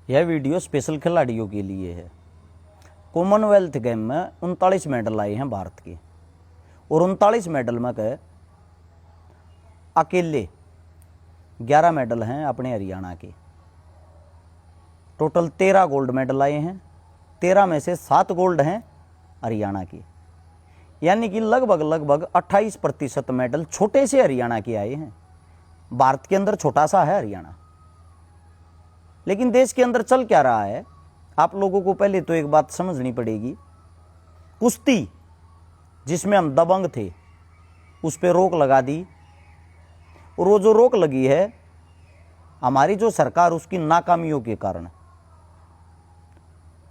यह video special खिलाड़ियों के लिए है। कॉमनवेल्थ गेम में 39 मेडल आए हैं भारत के, और 39 मेडल में के अकेले 11 मेडल हैं अपने हरियाणा के। टोटल 13 गोल्ड मेडल आए हैं, 13 में से 7 गोल्ड हैं हरियाणा के, यानी कि लगभग 28% मेडल छोटे से हरियाणा के आए हैं। भारत के अंदर छोटा सा है हरियाणा, लेकिन देश के अंदर चल क्या रहा है आप लोगों को पहले तो एक बात समझनी पड़ेगी। कुश्ती जिसमें हम दबंग थे उस पर रोक लगा दी, और वो जो रोक लगी है हमारी जो सरकार उसकी नाकामियों के कारण।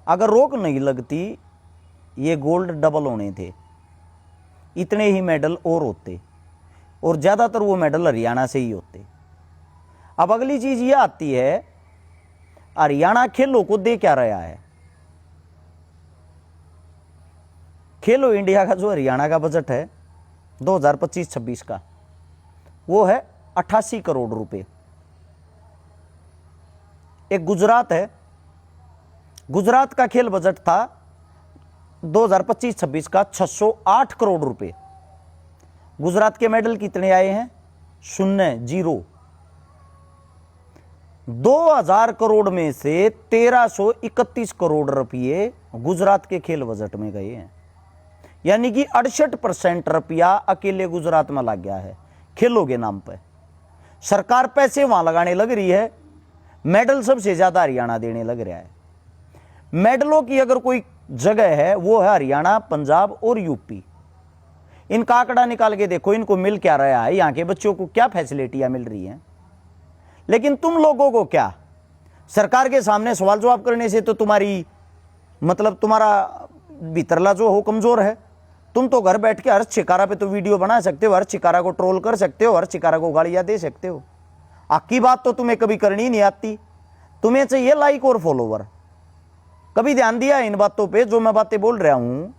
अगर रोक नहीं लगती ये गोल्ड डबल होने थे, इतने ही मेडल और होते, और ज़्यादातर वो मेडल हरियाणा से ही होते। अब अगली चीज़ ये आती है, हरियाणा खेलों को दे क्या रहा है। खेलो इंडिया का जो हरियाणा का बजट है 2025-26 का, वो है 88 करोड़ रुपए। एक गुजरात है, गुजरात का खेल बजट था 2025-26 का 608 करोड़ रुपए। गुजरात के मेडल कितने आए हैं? 0। 2000 करोड़ में से 1331 करोड़ रुपये गुजरात के खेल बजट में गए हैं, यानी कि 68% रुपया अकेले गुजरात में लग गया है खेलों के नाम पर। सरकार पैसे वहां लगाने लग रही है, मेडल सबसे ज्यादा हरियाणा देने लग रहा है। मेडलों की अगर कोई जगह है वो है हरियाणा, पंजाब और यूपी। इनका आंकड़ा निकाल के देखो, इनको मिल क्या रहा है, यहाँ के बच्चों को क्या फैसिलिटियां मिल रही हैं। लेकिन तुम लोगों को क्या, सरकार के सामने सवाल जवाब करने से तो तुम्हारी तुम्हारा भीतरला जो हो कमजोर है। तुम तो घर बैठ के हर शिकारा पे तो वीडियो बना सकते हो, हर शिकारा को ट्रोल कर सकते हो, हर शिकारा को गालियां दे सकते हो। आकी बात तो तुम्हें कभी करनी नहीं आती। तुम्हें चाहिए लाइक और फॉलोवर। कभी ध्यान दिया इन बातों पे? जो मैं बातें बोल रहा हूं,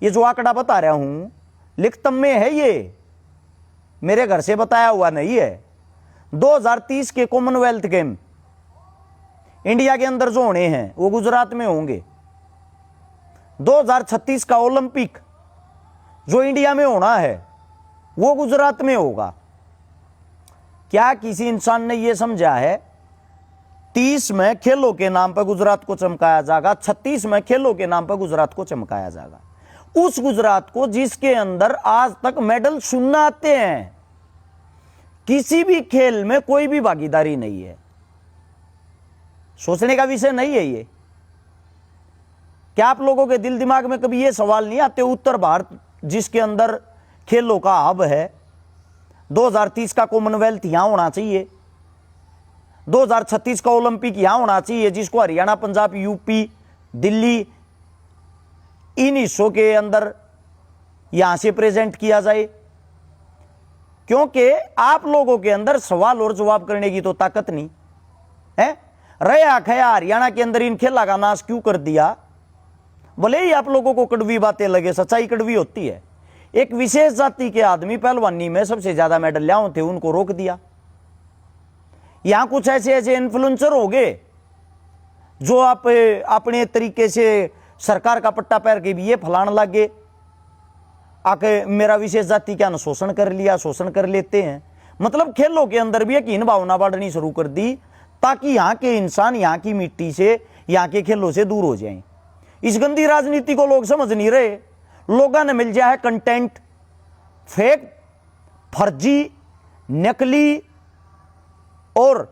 ये जो आंकड़ा बता रहा हूं, लिखतम में है, ये मेरे घर से बताया हुआ नहीं है। 2030 के कॉमनवेल्थ गेम इंडिया के अंदर जो होने हैं वो गुजरात में होंगे। 2036 का ओलंपिक जो इंडिया में होना है वो गुजरात में होगा। क्या किसी इंसान ने यह समझा है 30 में खेलों के नाम पर गुजरात को चमकाया जाएगा, 36 में खेलों के नाम पर गुजरात को चमकाया जाएगा? उस गुजरात को जिसके अंदर आज तक मेडल 0 आते हैं, किसी भी खेल में कोई भी भागीदारी नहीं है। सोचने का विषय नहीं है ये। क्या आप लोगों के दिल दिमाग में कभी ये सवाल नहीं आते, उत्तर भारत जिसके अंदर खेलों का हब है, 2030 का कॉमनवेल्थ यहां होना चाहिए, 2036 का ओलंपिक यहां होना चाहिए, जिसको हरियाणा, पंजाब, यूपी, दिल्ली इन हिस्सों के अंदर यहां से प्रेजेंट किया जाए। क्योंकि आप लोगों के अंदर सवाल और जवाब करने की तो ताकत नहीं है। रया खया हरियाणा के अंदर इन खेला का नाश क्यों कर दिया? भले ही आप लोगों को कड़वी बातें लगे, सच्चाई कड़वी होती है। एक विशेष जाति के आदमी पहलवानी में सबसे ज्यादा मेडल लाए थे, उनको रोक दिया। यहां कुछ ऐसे इन्फ्लुएंसर हो गए जो आप अपने तरीके से सरकार का पट्टा पैर के भी ये फलाने लगे आके मेरा विशेष जाति क्या न शोषण कर लिया, शोषण कर लेते हैं। मतलब खेलों के अंदर भी एक हीन भावना बढ़नी शुरू कर दी, ताकि यहाँ के इंसान यहाँ की मिट्टी से, यहाँ के खेलों से दूर हो जाएं। इस गंदी राजनीति को लोग समझ नहीं रहे। लोगों ने मिल जाए है कंटेंट, फेक, फर्जी, नकली, और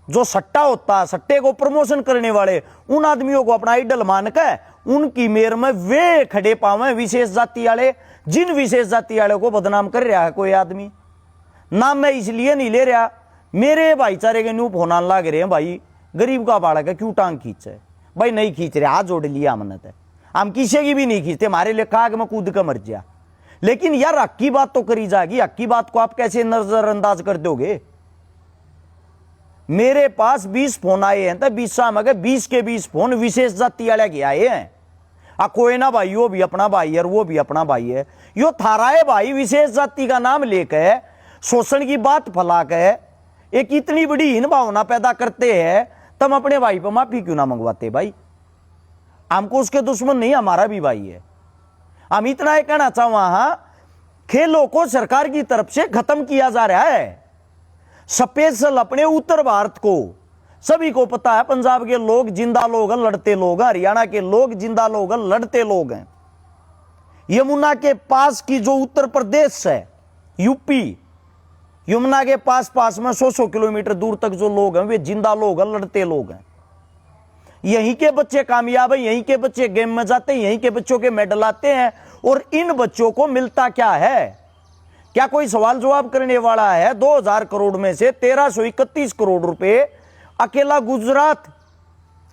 जो सट्टा होता है, सट्टे को प्रमोशन करने वाले, उन आदमियों को अपना आइडल मानकर उनकी मेर में वे खड़े पावे विशेष जाति वाले, जिन विशेष जाति वाले को बदनाम कर रहा है कोई आदमी। नाम मैं इसलिए नहीं ले रहा, मेरे भाईचारे के न्यूप होना लाग रहे हैं भाई, गरीब का बालक है क्यों टांग खींचे? भाई नहीं खींच रहे, हाथ जोड़ लिया हमने तो, हम किसी की भी नहीं खींचते, हमारे लिए खाग में कूद कर मर जा। लेकिन यार हक की बात तो करी जाएगी, हक की बात को आप कैसे नजरअंदाज कर दोगे? मेरे पास 20 फोन आए हैं तो 20 में 20 के 20 फोन विशेष जाति वाले के आए हैं। कोई ना भाई, वो भी अपना भाई है, वो भी अपना भाई है। यो थारा है भाई, विशेष जाति का नाम लेकर शोषण की बात फैला कर एक इतनी बड़ी हीन भावना पैदा करते हैं, तुम अपने भाई पर माफी क्यों ना मंगवाते भाई? हमको उसके दुश्मन नहीं, हमारा भी भाई है। हम इतना ही कहना चाहूँ, वहां खेलों को सरकार की तरफ से खत्म किया जा रहा है, स्पेशल अपने उत्तर भारत को। सभी को पता है पंजाब के लोग जिंदा लोग हैं, लड़ते लोग हैं, हरियाणा के लोग जिंदा लोग हैं, लड़ते लोग हैं। यमुना के पास की जो उत्तर प्रदेश है, यूपी, यमुना के पास पास में 100 किलोमीटर दूर तक जो लोग हैं वे जिंदा लोग हैं, लड़ते लोग हैं। यहीं के बच्चे कामयाब हैं, यहीं के बच्चे गेम में जाते हैं, यहीं के बच्चों के मेडल आते हैं। और इन बच्चों को मिलता क्या है? क्या कोई सवाल जवाब करने वाला है? 2000 करोड़ में से 1331 करोड़ रुपए अकेला गुजरात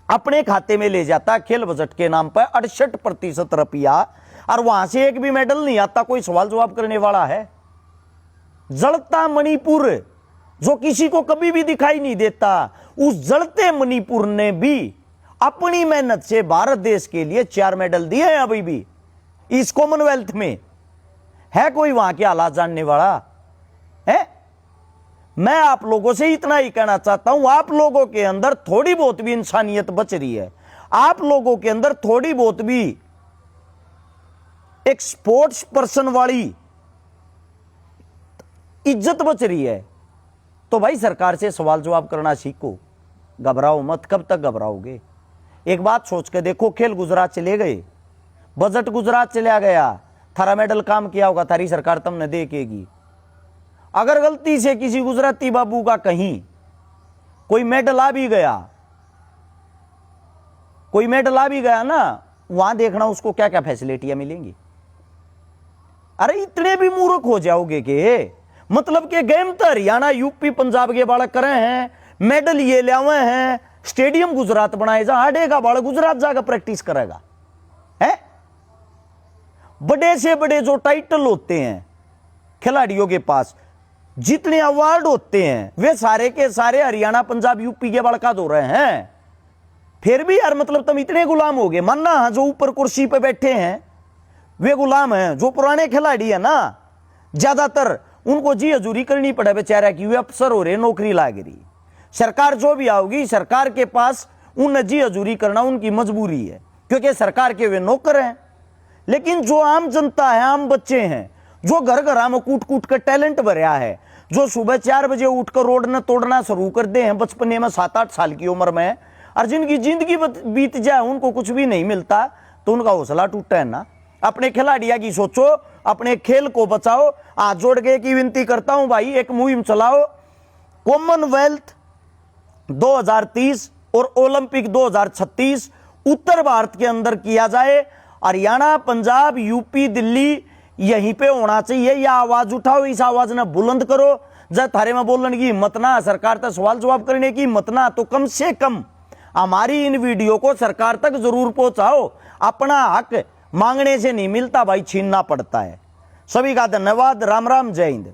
अपने खाते में ले जाता खेल बजट के नाम पर, 68% रुपया, और वहां से एक भी मेडल नहीं आता। कोई सवाल जवाब करने वाला है? जलता मणिपुर जो किसी को कभी भी दिखाई नहीं देता, उस जलते मणिपुर ने भी अपनी मेहनत से भारत देश के लिए 4 मेडल दिए हैं। अभी भी इस कॉमनवेल्थ में है कोई वहां के हालात जानने वाला है? मैं आप लोगों से इतना ही कहना चाहता हूं, आप लोगों के अंदर थोड़ी बहुत भी इंसानियत बच रही है, आप लोगों के अंदर थोड़ी बहुत भी एक स्पोर्ट्स पर्सन वाली इज्जत बच रही है, तो भाई सरकार से सवाल जवाब करना सीखो। घबराओ मत। कब तक घबराओगे? एक बात सोच के देखो, खेल गुजरात चले गए, बजट गुजरात चला गया, थारा मेडल काम किया होगा, थारी सरकार तुमने देखेगी। अगर गलती से किसी गुजराती बाबू का कहीं कोई मेडल आ भी गया, कोई मेडल आ भी गया ना, वहां देखना उसको क्या क्या फैसिलिटियां मिलेंगी। अरे इतने भी मूर्ख हो जाओगे कि मतलब के गेम तो हरियाणा यूपी पंजाब के बालक करे हैं, मेडल ये ले आवे हैं, स्टेडियम गुजरात बनाए जा, हाडेगा बालक गुजरात जाकर प्रैक्टिस करेगा है? बड़े से बड़े जो टाइटल होते हैं खिलाड़ियों के पास, जितने अवार्ड होते हैं, वे सारे के सारे हरियाणा पंजाब यूपी के बालक हो रहे हैं। फिर भी यार मतलब तुम इतने गुलाम हो गए। मानना जो ऊपर कुर्सी पे बैठे हैं वे गुलाम हैं, जो पुराने खिलाड़ी है ना ज्यादातर उनको जी हजूरी करनी पड़े बेचारा की, वे अफसर हो रहे, नौकरी लाग रही। सरकार जो भी आओगी, सरकार के पास उन जी हजूरी करना उनकी मजबूरी है, क्योंकि सरकार के वे नौकर हैं। लेकिन जो आम जनता है, आम बच्चे हैं, जो घर घर में कूट कूट कर टैलेंट भरया है, जो सुबह 4 बजे उठकर रोड न तोड़ना शुरू कर दे हैं बचपने में 7-8 साल की उम्र में, और जिनकी जिंदगी बीत जाए उनको कुछ भी नहीं मिलता, तो उनका हौसला टूटा है ना। अपने खिलाड़िया की सोचो, अपने खेल को बचाओ। हाथ जोड़ के की विनती करता हूं भाई, एक मुहिम चलाओ, कॉमनवेल्थ 2030 और ओलंपिक 2036 उत्तर भारत के अंदर किया जाए। हरियाणा, पंजाब, यूपी, दिल्ली यहीं पे होना चाहिए। यह आवाज उठाओ, इस आवाज ने बुलंद करो। जब थारे में बोलने की हिम्मत ना, सरकार तक सवाल जवाब करने की हिम्मत ना, तो कम से कम हमारी इन वीडियो को सरकार तक जरूर पहुंचाओ। अपना हक मांगने से नहीं मिलता भाई, छीनना पड़ता है। सभी का धन्यवाद। राम राम, जय हिंद।